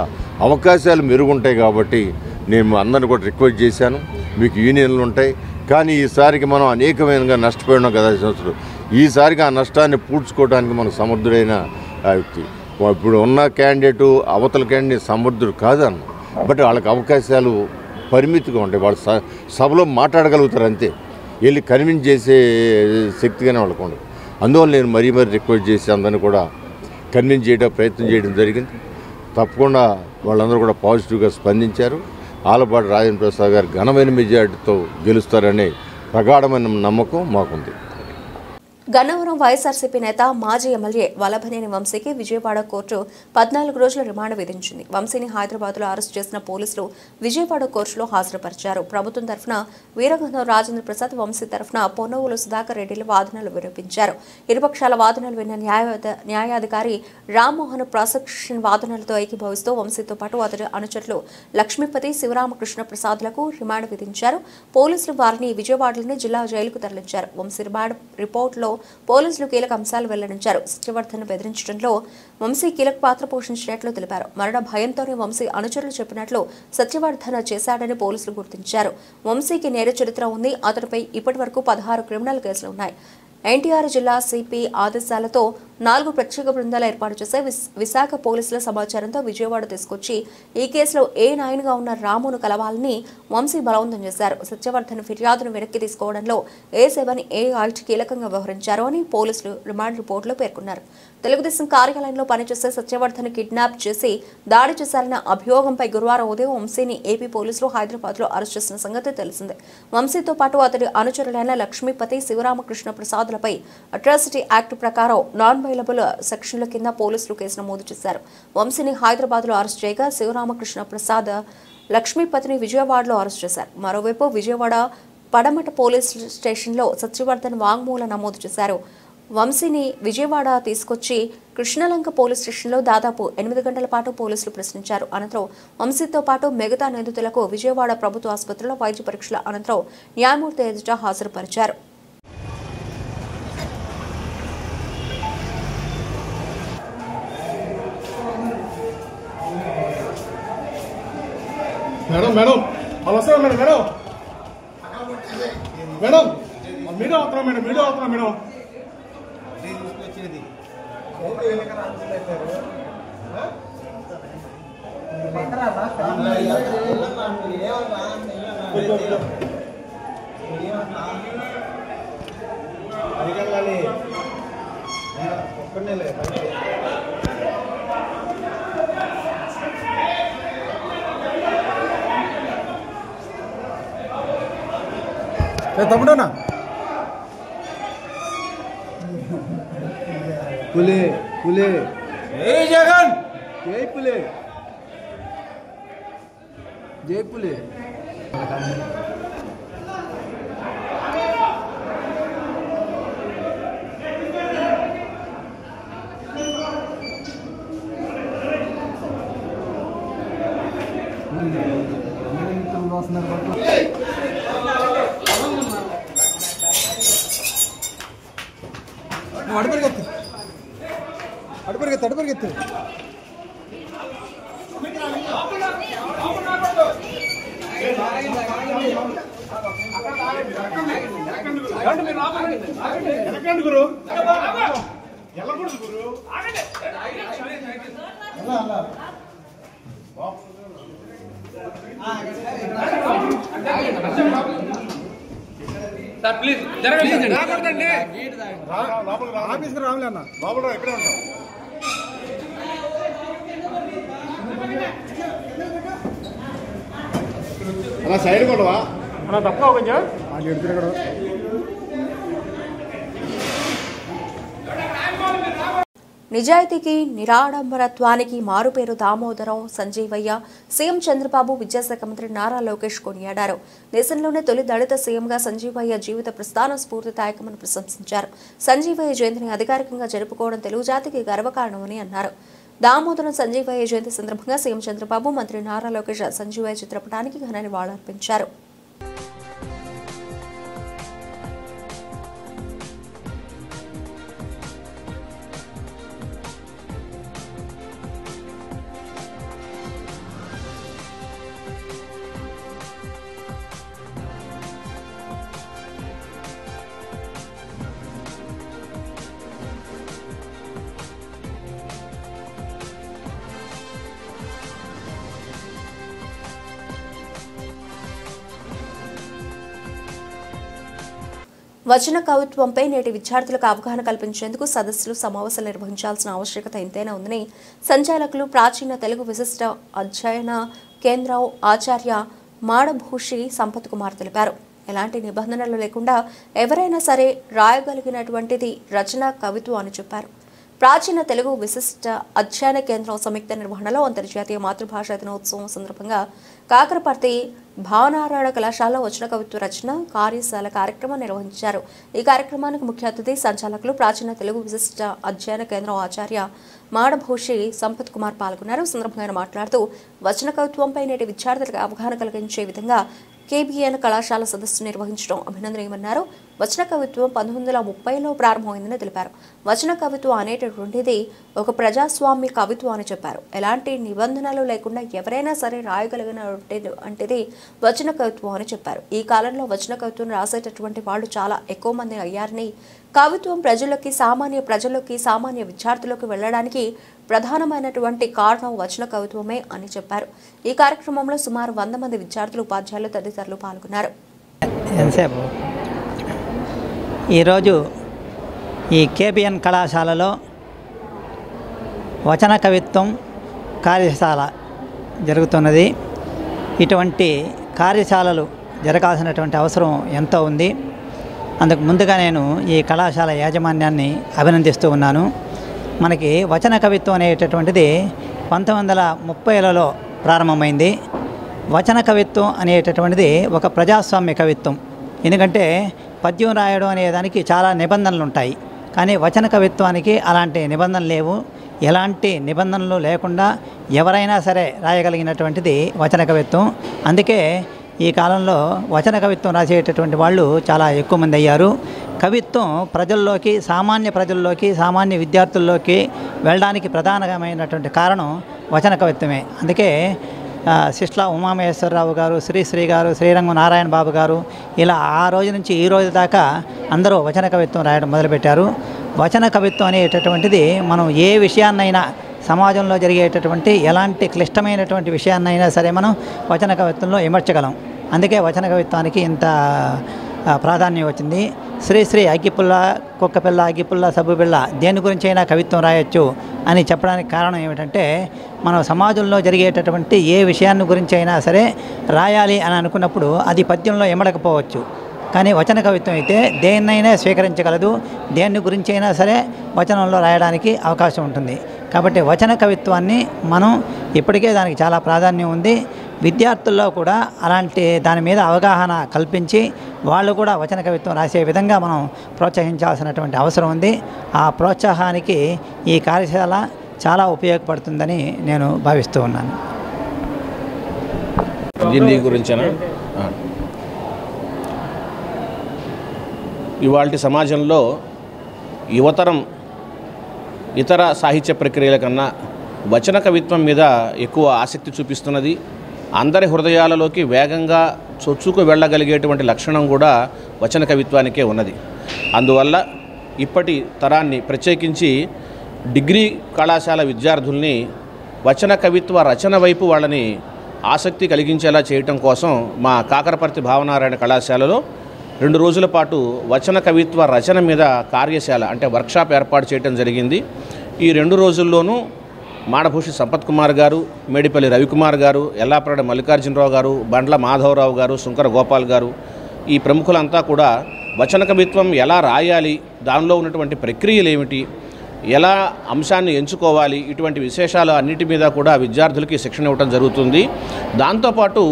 అవకాశాలు మెరుగుంటాయి. కాబట్టి నేను అందరిని కూడా రిక్వెస్ట్ చేశాను, మీకు యూనియన్లు ఉంటాయి కానీ ఈసారికి మనం అనేకమైనగా నష్టపోయినాం కదా సంవత్సరం. ఈసారికి ఆ నష్టాన్ని పూడ్చుకోవడానికి మనకు సమర్థుడైన వ్యక్తి. ఇప్పుడు ఉన్న క్యాండిడేటు అవతల క్యాండిడేట్ సమర్థుడు కాదన్న, బట్ వాళ్ళకి అవకాశాలు పరిమితిగా ఉంటాయి. వాళ్ళు సభలో మాట్లాడగలుగుతారు అంతే, వెళ్ళి కన్విన్స్ చేసే శక్తిగానే వాళ్ళకు ఉండదు. అందువల్ల నేను మరీ రిక్వెస్ట్ చేసి అందరినీ కూడా కన్విన్స్ ప్రయత్నం చేయడం జరిగింది. తప్పకుండా వాళ్ళందరూ కూడా పాజిటివ్గా స్పందించారు. ఆలపాటి రాజేంద్ర ప్రసాద్ గారు ఘనమైన మెజార్టీతో గెలుస్తారనే ప్రగాఢమైన నమ్మకం మాకుంది. గన్నవరం వైఎస్ఆర్సీపీ నేత మాజీ ఎమ్మెల్యే వల్లభనేని వంశీకి విజయవాడ కోర్టు 14 రోజుల రిమాండ్ విధించింది. వంశీని హైదరాబాద్లో అరెస్టు చేసిన పోలీసులు విజయవాడ కోర్టులో హాజరుపరిచారు. ప్రభుత్వం తరఫున వీరగంధం రాజేంద్ర ప్రసాద్, వంశీ తరఫున పొన్నవులు సుధాకర్ రెడ్డిల వాదనలు వినిపించారు. ఇరుపక్షాల వాదనలు విన్న న్యాయాధికారి రామ్మోహన్ ప్రాసిక్యూషన్ వాదనలతో ఏకీభవిస్తూ వంశీతో పాటు అతడి అనుచరులు లక్ష్మీపతి, శివరామకృష్ణ ప్రసాద్లకు రిమాండ్ విధించారు. పోలీసులు వారిని విజయవాడలోని జిల్లా జైలుకు తరలించారు. వంశీ రిమాండ్ రిపోర్టులో పోలీసులు కీలక అంశాలు వెల్లడించారు. సత్యవర్ధన్ బెదిరించడంలో వంశీ కీలక పాత్ర పోషించినట్లు తెలిపారు. మరణ భయంతోనే వంశీ అనుచరులు చెప్పినట్లు సత్యవర్ధన్ చేశాడని పోలీసులు గుర్తించారు. వంశీకి నేర చరిత్ర ఉంది. అతడిపై ఇప్పటి వరకు 16 క్రిమినల్ కేసులు ఉన్నాయి. ఎన్టీఆర్ జిల్లా సిపి ఆదేశాలతో 4 ప్రత్యేక బృందాలు ఏర్పాటు చేసే విశాఖ పోలీసుల సమాచారంతో విజయవాడ తీసుకొచ్చి ఈ కేసులో A9గా ఉన్న రామును కలవాలని వంశీ బలవంతం చేశారు. సత్యవర్ధన్ ఫిర్యాదును వెనక్కి తీసుకోవడంలో A7, A8 కీలకంగా వ్యవహరించారు అని పోలీసులు రిమాండ్ రిపోర్టులో పేర్కొన్నారు. తెలుగుదేశం కార్యాలయంలో పనిచేసే సత్యవర్ధన్ కిడ్నాప్ చేసి దాడి చేశారన్న అభియోగంపై గురువారం ఉదయం వంశీని ఏపీ పోలీసులు హైదరాబాద్లో అరెస్ట్ చేసిన సంగతి తెలిసిందే. వంశీతో పాటు అతడి అనుచరులైన లక్ష్మీపతి, శివరామకృష్ణ ప్రసాద్లపై అట్రాసిటీ యాక్ట్ ప్రకారం నాన్ బెయిలబుల్ సెక్షన్ల కింద పోలీసులు కేసు నమోదు చేశారు. వంశీని హైదరాబాద్లో అరెస్ట్ చేయగా శివరామకృష్ణ ప్రసాద్, లక్ష్మీపతిని విజయవాడలో అరెస్ట్ చేశారు. మరోవైపు విజయవాడ పడమట పోలీస్ స్టేషన్లో సత్యవర్ధన్ వాంగ్మూలం నమోదు చేశారు. వంశీని విజయవాడ తీసుకొచ్చి కృష్ణలంక పోలీస్ స్టేషన్లో దాదాపు 8 గంటల పాటు పోలీసులు ప్రశ్నించారు. అనంతరం వంశీతో పాటు మిగతా నిందితులకు విజయవాడ ప్రభుత్వ ఆసుపత్రిలో వైద్య పరీక్షల అనంతరం న్యాయమూర్తి ఎదుట హాజరుపరిచారు. మేడం మేడం అవసరం మేడం మేడం మేడం మీడియా అవుతున్నా మేడం మీడియా అవుతున్నా మేడం తమ్ముడనా పులే పులే జై జగన్ జై పులే జై పులే అడుపరిగెత్తు గురు వెళ్ళకూడదు గురు అలా అలా సైడ్ కొట్టవా అలా తప్ప కొంచెం నిజాయితీకి నిరాడంబరత్వానికి మారుపేరు దామోదరం సంజీవయ్య సీఎం చంద్రబాబు విద్యాశాఖ మంత్రి నారా లోకేష్ కొనియాడారు. దేశంలోనే తొలి దళిత సీఎంగా సంజీవయ్య జీవిత ప్రస్థానం స్ఫూర్తిదాయకమని ప్రశంసించారు. సంజీవయ్య జయంతిని అధికారికంగా జరుపుకోవడం తెలుగు జాతికి గర్వకారణమని అన్నారు. దామోదరం సంజీవయ్య జయంతి సందర్భంగా సీఎం చంద్రబాబు మంత్రి నారా లోకేష్ సంజీవయ్య చిత్రపటానికి ఘన నివాళులర్పించారు. వచన కవిత్వంపై నేటి విద్యార్థులకు అవగాహన కల్పించేందుకు సదస్సులు సమావేశాలు నిర్వహించాల్సిన ఆవశ్యకత ఎంతైనా ఉందని సంచాలకులు ప్రాచీన తెలుగు విశిష్ట అధ్యయన కేంద్రం ఆచార్య మాడభూషి సంపత్ కుమార్ తెలిపారు. ఎలాంటి నిబంధనలు లేకుండా ఎవరైనా సరే రాయగలిగినటువంటిది రచన కవిత్వం అని చెప్పారు. ప్రాచీన తెలుగు విశిష్ట అధ్యయన కేంద్రం సంయుక్త నిర్వహణలో అంతర్జాతీయ మాతృభాషా దినోత్సవం సందర్భంగా కాకరపర్తి భావనారాయణ కళాశాలలో వచన కవిత్వ రచన కార్యశాల కార్యక్రమం నిర్వహించారు. ఈ కార్యక్రమానికి ముఖ్య అతిథి సంచాలకులు ప్రాచీన తెలుగు విశిష్ట అధ్యయన కేంద్రం ఆచార్య మాడభూషి సంపత్ కుమార్ పాల్గొన్నారు. సందర్భంగా మాట్లాడుతూ వచన కవిత్వంపై నేటి విద్యార్థులకు అవగాహన కలిగించే విధంగా కేబిఎన్ కళాశాల సదస్సు నిర్వహించడం అభినందనీయమన్నారు. వచన కవిత్వం 1930లో ప్రారంభమైందని తెలిపారు. వచన కవిత్వం అనేటటువంటిది ఒక ప్రజాస్వామ్య కవిత్వం అని చెప్పారు. ఎలాంటి నిబంధనలు లేకుండా ఎవరైనా సరే రాయగలిగినటువంటిది వచన కవిత్వం అని చెప్పారు. ఈ కాలంలో వచన కవిత్వం రాసేటటువంటి వాళ్ళు చాలా ఎక్కువ మంది అయ్యారని, కవిత్వం సామాన్య ప్రజల్లోకి సామాన్య విద్యార్థులకు వెళ్ళడానికి ప్రధానమైనటువంటి కారణం వచన కవిత్వమే అని చెప్పారు. ఈ కార్యక్రమంలో సుమారు 100 మంది విద్యార్థులు, ఉపాధ్యాయులు తదితరులు పాల్గొన్నారు. ఈరోజు ఈ కేబిఎన్ కళాశాలలో వచన కవిత్వం కార్యశాల జరుగుతున్నది. ఇటువంటి కార్యశాలలు జరగాల్సినటువంటి అవసరం ఎంతో ఉంది. అందుకు ముందుగా నేను ఈ కళాశాల యాజమాన్యాన్ని అభినందిస్తూ ఉన్నాను. మనకి వచన కవిత్వం అనేటటువంటిది 1930లలో ప్రారంభమైంది. వచన కవిత్వం అనేటటువంటిది ఒక ప్రజాస్వామ్య కవిత్వం. ఎందుకంటే పద్యం రాయడం అనేదానికి చాలా నిబంధనలు ఉంటాయి, కానీ వచన కవిత్వానికి అలాంటి నిబంధనలు లేవు. ఎలాంటి నిబంధనలు లేకుండా ఎవరైనా సరే రాయగలిగినటువంటిది వచన కవిత్వం. అందుకే ఈ కాలంలో వచన కవిత్వం రాసేటటువంటి వాళ్ళు చాలా ఎక్కువ మంది అయ్యారు. కవిత్వం ప్రజల్లోకి, సామాన్య ప్రజల్లోకి, సామాన్య విద్యార్థుల్లోకి వెళ్ళడానికి ప్రధానమైనటువంటి కారణం వచన కవిత్వమే. అందుకే శిష్లా ఉమామహేశ్వరరావు గారు, శ్రీశ్రీ గారు, శ్రీరంగం నారాయణ బాబు గారు ఇలా ఆ రోజు నుంచి ఈ రోజు దాకా అందరూ వచన కవిత్వం రాయడం మొదలుపెట్టారు. వచన కవిత్వం అనేటటువంటిది మనం ఏ విషయాన్నైనా, సమాజంలో జరిగేటటువంటి ఎలాంటి క్లిష్టమైనటువంటి విషయాన్నైనా సరే మనం వచన కవిత్వంలో ఇమర్చగలం. అందుకే వచన కవిత్వానికి ఇంత ప్రాధాన్యం వచ్చింది. శ్రీశ్రీ అగ్గిపుల్ల, కుక్కపిల్ల, అగ్గిపుల్ల, సబ్బుపిల్ల దేని గురించి అయినా కవిత్వం రాయొచ్చు అని చెప్పడానికి కారణం ఏమిటంటే, మనం సమాజంలో జరిగేటటువంటి ఏ విషయాన్ని గురించి అయినా సరే రాయాలి అని అనుకున్నప్పుడు అది పద్యంలో ఇమడకపోవచ్చు, కానీ వచన కవిత్వం అయితే దేన్నైనా స్వీకరించగలదు. దేని గురించి అయినా సరే వచనంలో రాయడానికి అవకాశం ఉంటుంది. కాబట్టి వచన కవిత్వాన్ని మనం ఇప్పటికే దానికి చాలా ప్రాధాన్యం ఉంది. విద్యార్థుల్లో కూడా అలాంటి దాని మీద అవగాహన కల్పించి వాళ్ళు కూడా వచన కవిత్వం రాసే విధంగా మనం ప్రోత్సహించాల్సినటువంటి అవసరం ఉంది. ఆ ప్రోత్సాహానికి ఈ కార్యశాల చాలా ఉపయోగపడుతుందని నేను భావిస్తూ ఉన్నాను. దీని గురించేనా? ఇవాళ సమాజంలో యువతరం ఇతర సాహిత్య ప్రక్రియల కన్నా వచన కవిత్వం మీద ఎక్కువ ఆసక్తి చూపిస్తున్నది. అందరి హృదయాలలోకి వేగంగా చొచ్చుకు వెళ్ళగలిగేటువంటి లక్షణం కూడా వచన కవిత్వానికే ఉన్నది. అందువల్ల ఇప్పటి తరాన్ని, ప్రత్యేకించి డిగ్రీ కళాశాల విద్యార్థుల్ని వచన కవిత్వ రచన వైపు వాళ్ళని ఆసక్తి కలిగించేలా చేయటం కోసం మా కాకరపర్తి భావనారాయణ కళాశాలలో 2 రోజుల పాటు వచన కవిత్వ రచన మీద కార్యశాల అంటే వర్క్షాప్ ఏర్పాటు చేయడం జరిగింది. ఈ 2 రోజుల్లోనూ మాడభూషి సంపత్ కుమార్ గారు, మేడిపల్లి రవికుమార్ గారు, ఎల్లాప్రగడ మల్లికార్జునరావు గారు, బండ్ల మాధవరావు గారు, శంకర గోపాల్ గారు, ఈ ప్రముఖులంతా కూడా వచన కవిత్వం ఎలా రాయాలి, దానిలో ఉన్నటువంటి ప్రక్రియలు ఏమిటి, ఎలా అంశాన్ని ఎంచుకోవాలి, ఇటువంటి విశేషాలు అన్నిటి మీద కూడా విద్యార్థులకి శిక్షణ ఇవ్వడం జరుగుతుంది. దాంతోపాటు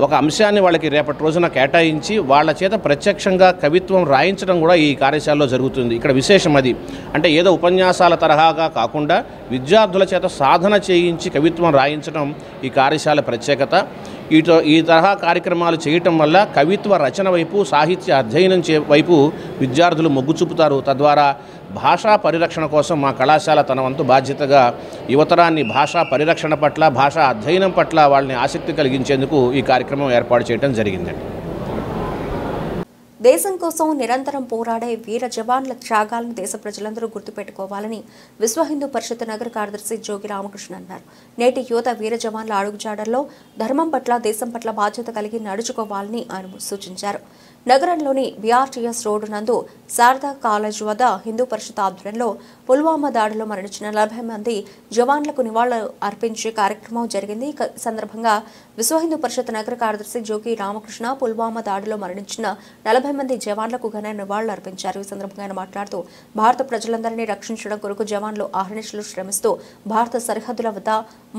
ఒక అంశాన్ని వాళ్ళకి రేపటి రోజున కేటాయించి వాళ్ళ చేత ప్రత్యక్షంగా కవిత్వం రాయించడం కూడా ఈ కార్యశాలలో జరుగుతుంది. ఇక్కడ విశేషం అది అంటే ఏదో ఉపన్యాసాల తరహాగా కాకుండా విద్యార్థుల చేత సాధన చేయించి కవిత్వం రాయించడం ఈ కార్యశాల ప్రత్యేకత. ఈ తరహా కార్యక్రమాలు చేయటం వల్ల కవిత్వ రచన వైపు, సాహిత్య అధ్యయనం వైపు విద్యార్థులు మొగ్గు చూపుతారు. తద్వారా భాషా పరిరక్షణ కోసం మా కళాశాల తన వంతు బాధ్యతగా యువతరాన్ని భాషా పరిరక్షణ పట్ల, భాషా అధ్యయనం పట్ల వాళ్ళని ఆసక్తి కలిగించేందుకు ఈ కార్యక్రమం ఏర్పాటు చేయడం జరిగిందండి. దేశం కోసం నిరంతరం పోరాడే వీర జవాన్ల త్యాగాలను దేశ ప్రజలందరూ గుర్తుపెట్టుకోవాలని విశ్వ హిందూ పరిషత్ నగర కార్యదర్శి జోగి రామకృష్ణ అన్నారు. నేటి యువత వీర జవాన్ల అడుగుజాడల్లో ధర్మం పట్ల, దేశం పట్ల బాధ్యత కలిగి నడుచుకోవాలని ఆయన సూచించారు. నగరంలోని బీఆర్టీఎస్ రోడ్డు నందు శారదా కాలేజ్ వద్ద హిందూ పరిషత్ ఆధ్వర్యంలో పుల్వామా దాడిలో మరణించిన 40 మంది జవాన్లకు నివాళులు అర్పించే కార్యక్రమం జరిగింది. ఈ సందర్భంగా విశ్వ హిందూ పరిషత్ నగర కార్యదర్శి జోగి రామకృష్ణ పుల్వామా దాడిలో మరణించిన 40 మంది జవాన్లకు ఘన నివాళులు అర్పించారు. ఈ సందర్భంగా ఆయన మాట్లాడుతూ భారత ప్రజలందరినీ రక్షించడం కొరకు జవాన్లు అహర్నిశలు శ్రమిస్తూ భారత సరిహద్దుల వద్ద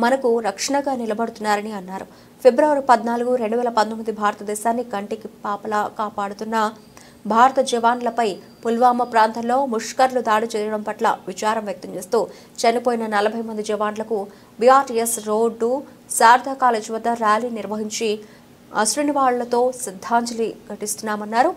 మనకు రక్షణగా నిలబడుతున్నారని అన్నారు. ఫిబ్రవరి 14, 2019 భారతదేశాన్ని కంటికి పాపలా కాపాడుతున్న భారత జవాన్లపై పుల్వామా ప్రాంతంలో ముష్కర్లు దాడి చేయడం పట్ల విచారం వ్యక్తం చేస్తూ చనిపోయిన 40 మంది జవాన్లకు బీఆర్టీఎస్ రోడ్డు శారదా కాలేజ్ వద్ద ర్యాలీ నిర్వహించి అశ్రునివాళ్లతో శ్రద్ధాంజలి ఘటిస్తున్నామన్నారు.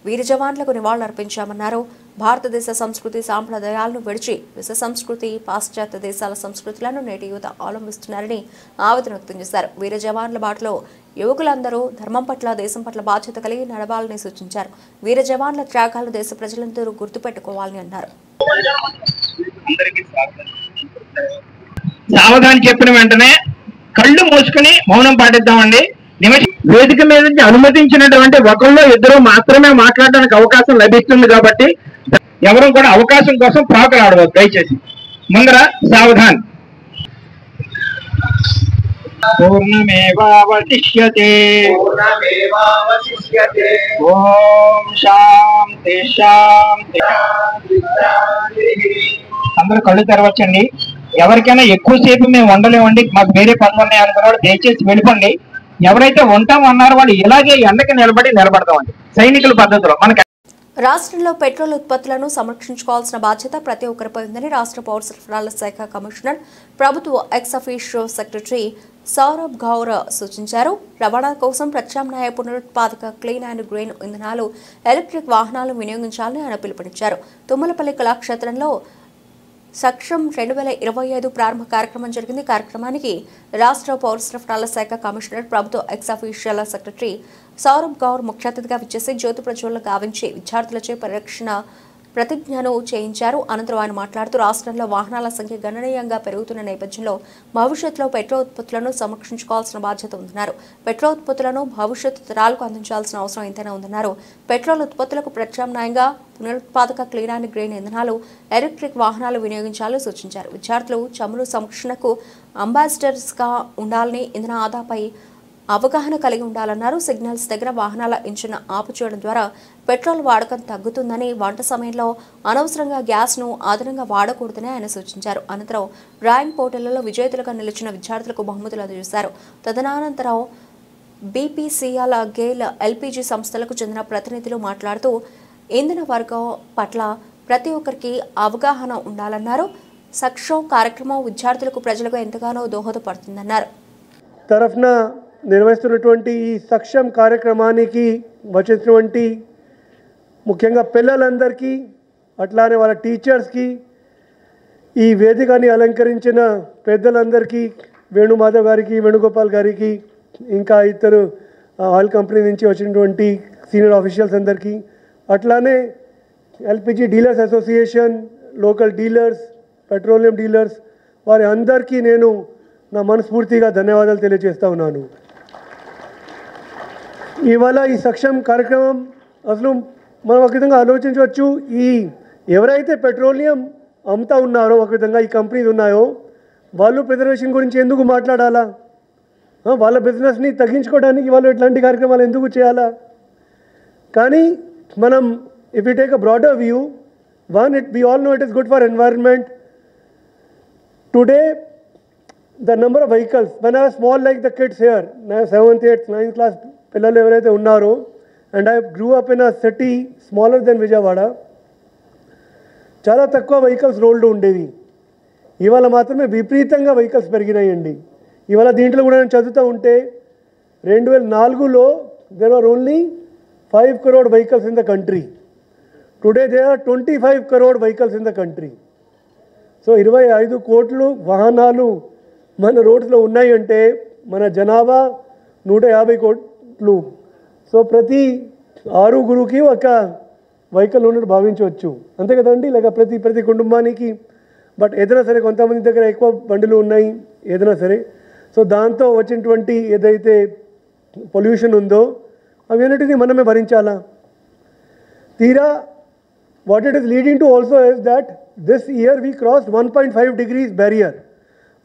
వీర జవాన్లకు నివాళులు అర్పించామన్నారు. భారతదేశ సంస్కృతి సాంప్రదాయాలను విడిచి విశ్వ సంస్కృతి, పాశ్చాత్య దేశాల సంస్కృతులను నేటి యువత అవలంబిస్తున్నారని ఆవేదన వ్యక్తం చేశారు. వీర జవాన్ల బాటలో యువకులందరూ ధర్మం పట్ల, దేశం పట్ల బాధ్యత కలిగి నడవాలని సూచించారు. వీర జవాన్ల త్యాగాలను దేశ ప్రజలందరూ గుర్తుపెట్టుకోవాలని అన్నారు. సావధాని చెప్పిన వెంటనే కళ్ళు మూసుకుని మౌనం పాటిద్దామండి. వేదిక మీద నుంచి అనుమతించినటువంటి ఒకళ్ళు ఇద్దరు మాత్రమే మాట్లాడడానికి అవకాశం లభిస్తుంది కాబట్టి ఎవరు కూడా అవకాశం కోసం ప్రాకులాడవద్దు దయచేసి. ముందర సావధాన్. పూర్ణమేవావశిష్యతే ఓం శాంతి శాంతి. అందరూ కళ్ళు తెరవచ్చండి. ఎవరికైనా ఎక్కువసేపు మేము ఉండలేమండి, మాకు వేరే పనులు ఉన్నాయి అనుకున్న దయచేసి వెళ్ళిపోండి. ఎవరైతే ఉంటామన్నారో వాళ్ళు ఇలాగే ఎండకి నిలబడతామండి సైనికుల పద్ధతిలో. మనకి రాష్ట్రంలో పెట్రోల్ ఉత్పత్తులను సంరక్షించుకోవాల్సిన బాధ్యత ప్రతి ఒక్కరిపై ఉందని రాష్ట్ర పౌర సరఫరాల శాఖ కమిషనర్, ప్రభుత్వ ex officio secretary Saurabh Gaur సూచించారు. రవాణా కోసం ప్రత్యామ్నాయ పునరుత్పాదక క్లీన్ అండ్ గ్రీన్ ఇంధనాలు, ఎలక్ట్రిక్ వాహనాలు వినియోగించాలని ఆయన పిలుపునిచ్చారు. తుమ్మలపల్లి కళాక్షేత్రంలో సక్షం 2025 ప్రారంభ కార్యక్రమం జరిగింది. కార్యక్రమానికి రాష్ట్ర పౌర సరఫరాల శాఖ కమిషనర్, ప్రభుత్వ ex official secretary Saurabh Gaur ముఖ్య అతిథిగా విచ్చేసి జ్యోతి ప్రజ్వలన గావించి విద్యార్థులచే పరిరక్షణ ప్రతిజ్ఞను చేయించారు. అనంతరం ఆయన మాట్లాడుతూ రాష్ట్రంలో వాహనాల సంఖ్య గణనీయంగా పెరుగుతున్న నేపథ్యంలో భవిష్యత్తులో పెట్రోల్ ఉత్పత్తులను సంరక్షించుకోవాల్సిన బాధ్యత ఉందన్నారు. పెట్రోల్ ఉత్పత్తులను భవిష్యత్తు తరాలకు అందించాల్సిన అవసరం ఎంతైనా ఉందన్నారు. పెట్రోల్ ఉత్పత్తులకు ప్రత్యామ్నాయంగా పునరుత్పాదక క్లీన్ అండ్ గ్రీన్ ఇంధనాలు, ఎలక్ట్రిక్ వాహనాలు వినియోగించాలని సూచించారు. విద్యార్థులు చమురు సంరక్షణకు అంబాసిడర్స్గా ఉండాలని, ఇంధన ఆదాపై అవగాహన కలిగి ఉండాలన్నారు. సిగ్నల్స్ దగ్గర వాహనాల ఇంజిన్ ఆపు చేయడం ద్వారా పెట్రోల్ వాడకం తగ్గుతుందని, వంట సమయంలో అనవసరంగా గ్యాస్ను అదనంగా వాడకూడదని ఆయన సూచించారు. అనంతరం ర్యాంక్ పోటీలలో విజేతలుగా నిలిచిన విద్యార్థులకు బహుమతులు అందజేశారు. తదనంతరం బీపీసీఎల్, గేల్, ఎల్పీజీ సంస్థలకు చెందిన ప్రతినిధులు మాట్లాడుతూ ఇంధన వర్గం పట్ల ప్రతి ఒక్కరికి అవగాహన ఉండాలన్నారు. సక్షం కార్యక్రమం విద్యార్థులకు, ప్రజలకు ఎంతగానో దోహదపడుతుందన్నారు. తరఫున నిర్వహిస్తున్నటువంటి ఈ సక్షం కార్యక్రమానికి వచ్చినటువంటి ముఖ్యంగా పిల్లలందరికీ, అట్లానే వాళ్ళ టీచర్స్కి, ఈ వేదికని అలంకరించిన పెద్దలందరికీ, వేణుమాధవ్ గారికి, వేణుగోపాల్ గారికి, ఇంకా ఇద్దరు ఆయిల్ కంపెనీ నుంచి వచ్చినటువంటి సీనియర్ ఆఫీషియల్స్ అందరికీ, అట్లానే LPG dealers association, local dealers, petroleum dealers, వారి అందరికీ నేను నా మనస్ఫూర్తిగా ధన్యవాదాలు తెలియజేస్తా ఉన్నాను. ఇవాళ ఈ సక్షం కార్యక్రమం అసలు మనం ఒక విధంగా ఆలోచించవచ్చు. ఈ ఎవరైతే పెట్రోలియం అమ్ముతా ఉన్నారో ఒక విధంగా ఈ కంపెనీలు ఉన్నాయో వాళ్ళు ప్రిజర్వేషన్ గురించి ఎందుకు మాట్లాడాలా? వాళ్ళ బిజినెస్ని తగ్గించుకోవడానికి వాళ్ళు ఇట్లాంటి కార్యక్రమాలు ఎందుకు చేయాలా? కానీ మనం if you take a broader view, one we all know it is good for environment. Today the number of vehicles, when I was small like the kids here, 7th, 8th, 9th class పిల్లలు ఎవరైతే ఉన్నారో, and I grew up in a city smaller than Vijayawada, చాలా తక్కువ vehicles రోడ్లు ఉండేవి. ఇవాళ మాత్రమే విపరీతంగా వెహికల్స్ పెరిగినాయండి. ఇవాళ దీంట్లో కూడా నేను చదువుతూ ఉంటే 2004లో there were only 5 crore vehicles in the country. Today there are 25 crore vehicles in the country. So 25 కోట్లు వాహనాలు మన రోడ్స్లో ఉన్నాయంటే మన జనాభా 150 కోట్లు. సో ప్రతి 6గురికి ఒక వెహికల్ ఉన్నట్టు భావించవచ్చు, అంతే కదండి? లేక ప్రతి కుటుంబానికి. బట్ ఏదైనా సరే కొంతమంది దగ్గర ఎక్కువ బండిలు ఉన్నాయి ఏదైనా సరే. సో దాంతో వచ్చినటువంటి ఏదైతే పొల్యూషన్ ఉందో అవన్నిటిని మనమే భరించాలా? తీరా what it is leading to also is that this year we crossed 1.5 degrees barrier.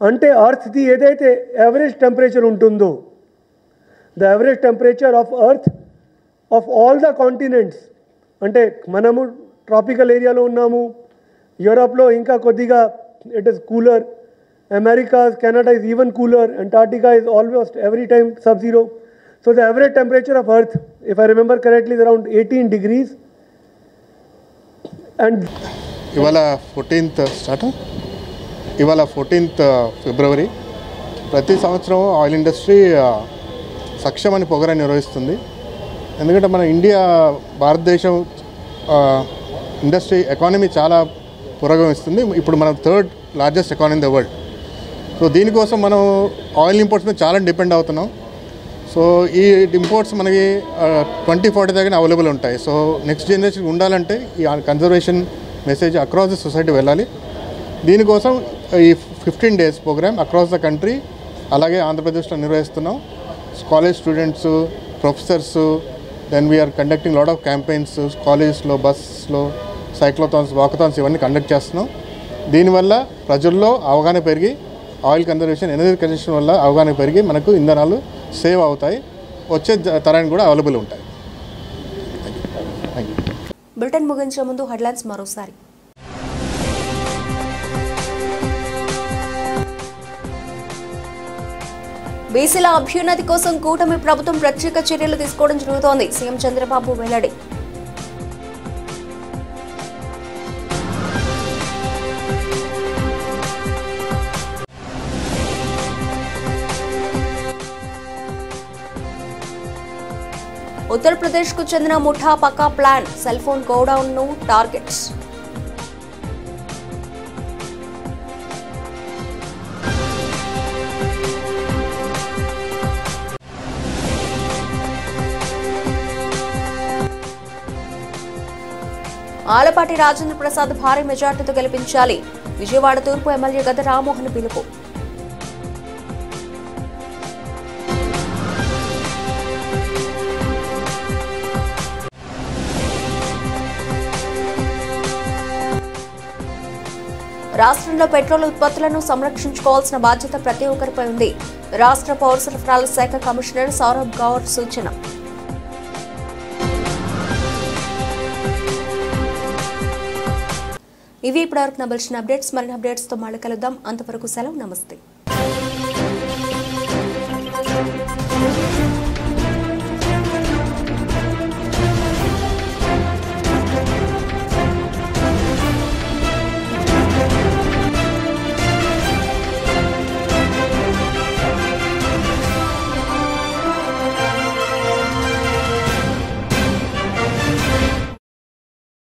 అంటే అర్త్ది ఏదైతే యావరేజ్ టెంపరేచర్ ఉంటుందో, the average temperature of earth of all the continents, అంటే మనము ట్రాపికల్ ఏరియాలో ఉన్నాము, యూరోప్లో ఇంకా కొద్దిగా it is cooler, America Canada is even cooler, Antarctica is almost every time sub-zero. So the average temperature of earth, if I remember correctly, is around 18 degrees. And ఇవాళ 14th ఫిబ్రవరి ప్రతి సంవత్సరం ఆయిల్ ఇండస్ట్రీ సక్షం అని programme నిర్వహిస్తుంది. ఎందుకంటే మన భారతదేశం industry economy చాలా పురోగమిస్తుంది. ఇప్పుడు మనం 3rd largest economy in the world. So దీనికోసం మనం ఆయిల్ ఇంపోర్ట్స్ మీద చాలా డిపెండ్ అవుతున్నాం. సో ఈ ఇంపోర్ట్స్ మనకి 2040 దాకా అవైలబుల్ ఉంటాయి. సో నెక్స్ట్ జనరేషన్ ఉండాలంటే ఈ conservation message across the society వెళ్ళాలి. దీనికోసం ఈ 15 days programme across the country అలాగే ఆంధ్రప్రదేశ్లో నిర్వహిస్తున్నాం. College students, professors, then we are conducting lot of campaigns కాలేజెస్లో, బస్లో, సైక్లోథాన్స్, వాకథాన్స్ ఇవన్నీ కండక్ట్ చేస్తున్నాం. దీనివల్ల ప్రజల్లో అవగాహన పెరిగి ఆయిల్ కన్జర్వేషన్, ఎనర్జీ కన్జర్వేషన్ వల్ల అవగాహన పెరిగి మనకు ఇంధనాలు సేవ్ అవుతాయి, వచ్చే తరానికి కూడా అవైలబుల్ ఉంటాయి. బులెటిన్ ముగించే ముందు హెడ్లైన్స్ మరోసారి. బీసీల అభ్యున్నతి కోసం కూటమి ప్రభుత్వం ప్రత్యేక చర్యలు తీసుకోవడం జరుగుతోంది, సీఎం చంద్రబాబు వెల్లడి. ఉత్తరప్రదేశ్కు చెందిన ముఠా పక్కా ప్లాన్, సెల్ ఫోన్ గోడౌన్ను టార్గెట్స్. ఆలపాటి రాజేంద్ర ప్రసాద్ భారీ మెజార్టీతో గెలిపించాలి, విజయవాడ తూర్పు ఎమ్మెల్యే గద్ద రామ్మోహన్ పిలుపు. రాష్ట్రంలో పెట్రోల్ ఉత్పత్తులను సంరక్షించుకోవాల్సిన బాధ్యత ప్రతి ఒక్కరిపై ఉంది, రాష్ట్ర పౌర సరఫరాల శాఖ కమిషనర్ సౌరభ్ గౌర్ సూచన. ఇవి ఇప్పటివరకు నవల్సిన అప్డేట్స్. మరిన్ని అప్డేట్స్తో మళ్ళీ కలుద్దాం. అంతవరకు సెలవు, నమస్తే.